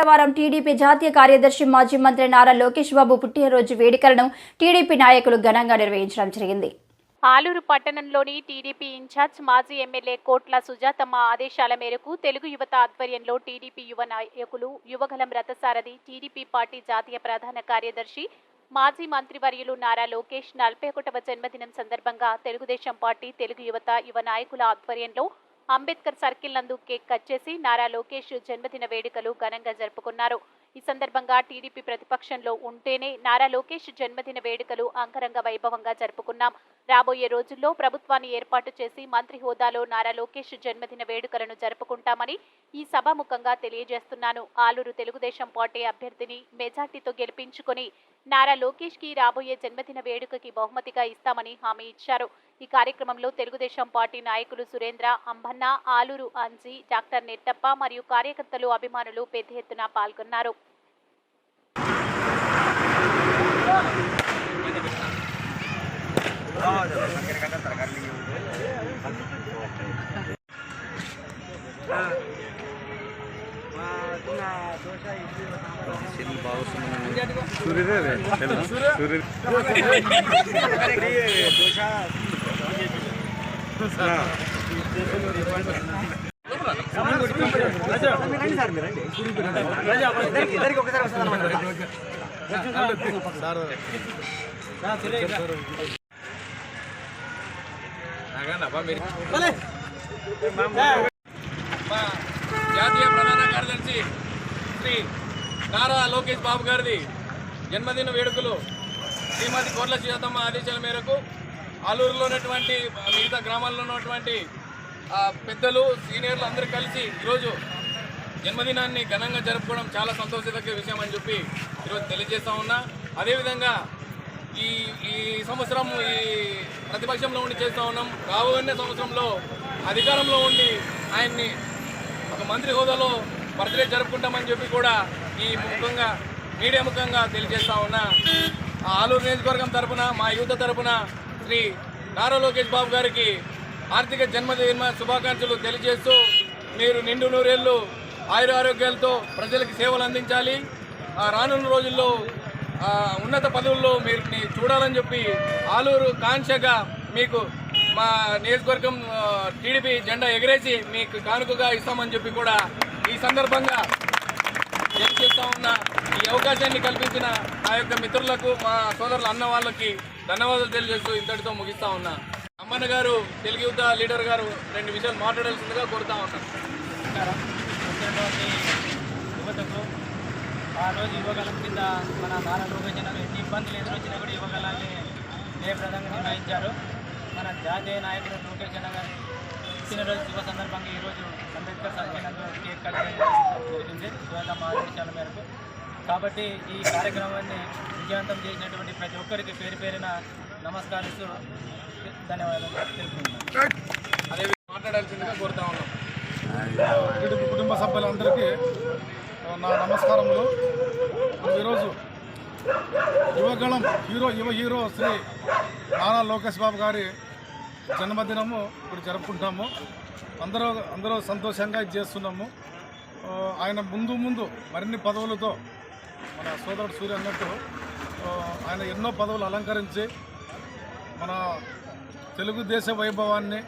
శుక్రవారం టీడీపీ జాతీయ కార్యదర్శి మాజీ మంత్రి నారా లోకేష్ బాబు పుట్టినరోజు వేడుకలను టీడీపీ నాయకులు ఘనంగా నిర్వహించడం జరిగింది. ఆలూరు పట్టణంలోని టీడీపీ ఇన్ఛార్జ్ మాజీ ఎమ్మెల్యే కోట్ల సుజాతమ్మ ఆదేశాల మేరకు తెలుగు యువత ఆధ్వర్యంలో టీడీపీ యువ నాయకులు యువగలం రథసారథి టీడీపీ పార్టీ జాతీయ ప్రధాన కార్యదర్శి మాజీ మంత్రివర్యులు నారా లోకేష్ 41వ జన్మదినం సందర్భంగా తెలుగుదేశం పార్టీ తెలుగు యువత యువ నాయకుల ఆధ్వర్యంలో అంబేద్కర్ సర్కిల్ నందు కేక్ కట్ చేసి నారా లోకేష్ జన్మదిన వేడుకలు ఘనంగా జరుపుకున్నారు. ఈ సందర్భంగా టీడీపీ ప్రతిపక్షంలో ఉంటేనే నారా లోకేష్ జన్మదిన వేడుకలు అంగరంగ వైభవంగా జరుపుకున్నాం. రాబోయే రోజుల్లో ప్రభుత్వాన్ని ఏర్పాటు చేసి మంత్రి హోదాలో నారా లోకేష్ జన్మదిన వేడుకలను జరుపుకుంటామని ఈ సభాముఖంగా తెలియజేస్తున్నాను. ఆలూరు తెలుగుదేశం పార్టీ అభ్యర్థిని మెజార్టీతో గెలిపించుకుని నారా లోకేష్ కి రాబోయే జన్మదిన వేడుకకి బహుమతిగా ఇస్తామని హామీ ఇచ్చారు. ఈ కార్యక్రమంలో తెలుగుదేశం పార్టీ నాయకులు సురేంద్ర, అంబన్న, ఆలూరు అంజీ, డాక్టర్ నెట్టప్ప మరియు కార్యకర్తలు, అభిమానులు పెద్ద ఎత్తున పాల్గొన్నారు. జాతీయ ప్రధాన కార్యదర్శి శ్రీ నారా లోకేష్ బాబు గారిది జన్మదిన వేడుకలు శ్రీమతి కోట్ల సుజాతమ్మ ఆదేశాల మేరకు ఆలూరులో ఉన్నటువంటి మిగతా గ్రామాల్లో ఉన్నటువంటి పెద్దలు, సీనియర్లు అందరూ కలిసి ఈరోజు జన్మదినాన్ని ఘనంగా జరుపుకోవడం చాలా సంతోషదగ్గ విషయం అని చెప్పి ఈరోజు తెలియజేస్తా ఉన్నా. అదేవిధంగా ఈ సంవత్సరం ఈ ప్రతిపక్షంలో ఉండి చేస్తూ ఉన్నాం. రాబోయే సంవత్సరంలో అధికారంలో ఉండి ఆయన్ని ఒక మంత్రి హోదాలో బర్త్డే జరుపుకుంటామని చెప్పి కూడా ఈ ముఖంగా మీడియా ముఖంగా తెలియజేస్తా ఉన్నా. ఆలూరు నియోజకవర్గం తరఫున, మా యువత తరఫున శ్రీ నారా లోకేష్ బాబు గారికి ఆర్థిక జన్మదిన శుభాకాంక్షలు తెలియజేస్తూ మీరు నిండు నూరేళ్లు ఆయురారోగ్యాలతో ప్రజలకు సేవలు అందించాలి. రానున్న రోజుల్లో ఉన్నత పదవుల్లో మీరు చూడాలని చెప్పి ఆలూరు కాంక్షగా మీకు మా నియోజకవర్గం టీడీపీ జెండా ఎగరేసి మీకు కానుకగా ఇస్తామని చెప్పి కూడా ఈ సందర్భంగా తెలియజేస్తా ఉన్న ఈ అవకాశాన్ని కల్పించిన ఆ యొక్క మిత్రులకు, మా సోదరుల అన్న వాళ్ళకి ధన్యవాదాలు తెలియజేస్తూ ఇంతటితో ముగిస్తా ఉన్నా. అమ్మన్న గారు, తెలుగు యువత లీడర్ గారు 2 విషయాలు మాట్లాడాల్సిందిగా కోరుతా ఉన్నాను. యువతకు ఆ రోజు యువగలం కింద మన నారా లోకేష్ ఎన్ని ఇబ్బందులు ఎదురొచ్చినా కూడా యువగలాన్ని జయప్రదంగా నిర్వహించారు. మన జాతీయ నాయకుడు లోకేష్ అన్న గారి పుట్టినరోజు శుభ సందర్భంగా ఈరోజు అంబేద్కర్ సర్కిల్ కేక్ కట్ జరిగింది సుజాతమ్మ ఆదేశాల మేరకు. కాబట్టి ఈ కార్యక్రమాన్ని విజయవంతం చేసినటువంటి ప్రతి ఒక్కరికి పేరు పేరున నమస్కరిస్తూ ధన్యవాదాలు తెలుపుతున్నాను. అదే మాట్లాడాల్సిందిగా కోరుతా ఉన్నాం. కుటుంబ సభ్యులందరికీ నా నమస్కారములు. ఈరోజు యువగళం యువ హీరో శ్రీ నారా లోకేష్ బాబు గారి జన్మదినము ఇప్పుడు జరుపుకుంటాము. అందరూ సంతోషంగా చేస్తున్నాము. ఆయన ముందు మరిన్ని పదవులతో మన సోదరుడు సూర్య అన్నట్టు ఆయన ఎన్నో పదవులు అలంకరించి మన తెలుగుదేశ వైభవాన్ని